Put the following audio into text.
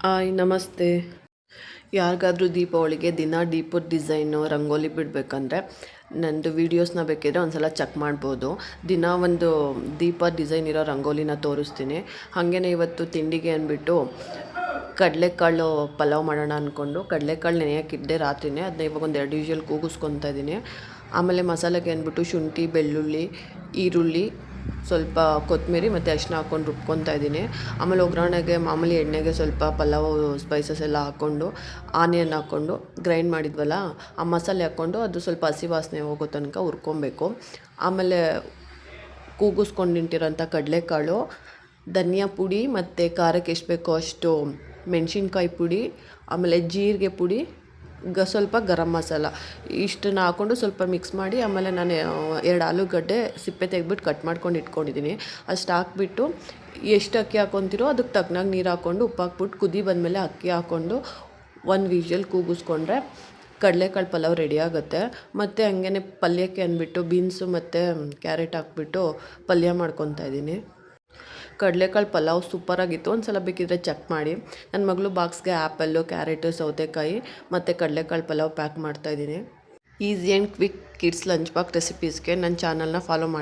Hi ನಮಸ್ತೆ. ಯಾರಿಗಾದ್ರೂ ದೀಪಾವಳಿಗೆ ದಿನ ದೀಪದ ಡಿಸೈನು ರಂಗೋಲಿ ಬಿಡಬೇಕಂದ್ರೆ ನಂದು ವೀಡಿಯೋಸ್ನ ಬೇಕಿದ್ರೆ ಒಂದ್ಸಲ ಚೆಕ್ ಮಾಡ್ಬೋದು. ದಿನ ಒಂದು ದೀಪದ ಡಿಸೈನ್ ಇರೋ ರಂಗೋಲಿನ ತೋರಿಸ್ತೀನಿ. ಹಾಗೇನೆ ಇವತ್ತು ತಿಂಡಿಗೆ ಅಂದ್ಬಿಟ್ಟು ಕಡಲೆಕಾಳು ಪಲಾವ್ ಮಾಡೋಣ ಅಂದ್ಕೊಂಡು ಕಡಲೆಕಾಳು ನೆನೆಯೋಕ್ಕಿದ್ದೆ ರಾತ್ರಿನೇ. ಅದನ್ನ ಇವಾಗ ಒಂದು 2 ವಿಷಲ್ ಕೂಗಿಸ್ಕೊತಾ ಇದ್ದೀನಿ. ಆಮೇಲೆ ಮಸಾಲೆಗೆ ಅಂದ್ಬಿಟ್ಟು ಶುಂಠಿ, ಬೆಳ್ಳುಳ್ಳಿ, ಈರುಳ್ಳಿ, ಸ್ವಲ್ಪ ಕೊತ್ತಂಬರಿ ಮತ್ತು ಅರಿಶಿನ ಹಾಕ್ಕೊಂಡು ರುಬ್ಕೊತಾ ಇದ್ದೀನಿ. ಆಮೇಲೆ ಒಗ್ಗರಣೆಗೆ ಮಾಮೂಲಿ ಎಣ್ಣೆಗೆ ಸ್ವಲ್ಪ ಪಲಾವ್ ಸ್ಪೈಸಸ್ ಎಲ್ಲ ಹಾಕ್ಕೊಂಡು ಆನಿಯನ್ ಹಾಕ್ಕೊಂಡು ಗ್ರೈಂಡ್ ಮಾಡಿದ್ವಲ್ಲ ಆ ಮಸಾಲೆ ಹಾಕ್ಕೊಂಡು ಅದು ಸ್ವಲ್ಪ ಹಸಿ ವಾಸನೆ ಹೋಗೋ ತನಕ ಹುರ್ಕೊಬೇಕು. ಆಮೇಲೆ ಕೂಗಿಸ್ಕೊಂಡಿಟ್ಟಿರೋಂಥ ಕಡಲೆಕಾಳು, ಧನಿಯಾ ಪುಡಿ ಮತ್ತು ಖಾರಕ್ಕೆ ಎಷ್ಟು ಬೇಕೋ ಅಷ್ಟು ಮೆಣಸಿನ್ಕಾಯಿ ಪುಡಿ, ಆಮೇಲೆ ಜೀರಿಗೆ ಪುಡಿ, ಸ್ವಲ್ಪ ಗರಂ ಮಸಾಲ ಇಷ್ಟನ್ನು ಹಾಕ್ಕೊಂಡು ಸ್ವಲ್ಪ ಮಿಕ್ಸ್ ಮಾಡಿ, ಆಮೇಲೆ ನಾನು 2 ಆಲೂಗಡ್ಡೆ ಸಿಪ್ಪೆ ತೆಗೆದ್ಬಿಟ್ಟು ಕಟ್ ಮಾಡ್ಕೊಂಡು ಇಟ್ಕೊಂಡಿದ್ದೀನಿ. ಅಷ್ಟು ಹಾಕ್ಬಿಟ್ಟು ಎಷ್ಟು ಅಕ್ಕಿ ಹಾಕ್ಕೊತೀರೋ ಅದಕ್ಕೆ ತಕ್ಕನಾಗ ನೀರು ಹಾಕ್ಕೊಂಡು ಉಪ್ಪು ಹಾಕ್ಬಿಟ್ಟು ಕುದಿ ಬಂದಮೇಲೆ ಅಕ್ಕಿ ಹಾಕ್ಕೊಂಡು 1 ವಿಷಲ್ ಕೂಗಿಸ್ಕೊಂಡ್ರೆ ಕಡಲೆಕಾಳು ಪಲಾವ್ ರೆಡಿ ಆಗುತ್ತೆ. ಮತ್ತು ಹಂಗೇ ಪಲ್ಯಕ್ಕೆ ಅಂದ್ಬಿಟ್ಟು ಬೀನ್ಸು ಮತ್ತು ಕ್ಯಾರೆಟ್ ಹಾಕ್ಬಿಟ್ಟು ಪಲ್ಯ ಮಾಡ್ಕೊತಾ ಇದ್ದೀನಿ. ಕಡಲೆಕಾಳು ಪಲಾವ್ ಸೂಪರಾಗಿತ್ತು. ಒಂದು ಸಲ ಬೇಕಿದ್ರೆ ಚೆಕ್ ಮಾಡಿ. ನನ್ನ ಮಗಳು ಬಾಕ್ಸ್ಗೆ ಆ್ಯಪಲ್ಲು, ಕ್ಯಾರೆಟು, ಸೌತೆಕಾಯಿ ಮತ್ತು ಕಡಲೆಕಾಳು ಪಲಾವ್ ಪ್ಯಾಕ್ ಮಾಡ್ತಾಯಿದ್ದೀನಿ. Easy and quick kids lunch box ರೆಸಿಪೀಸ್ಗೆ ನನ್ನ ಚಾನಲ್ನ ಫಾಲೋ ಮಾಡಿ.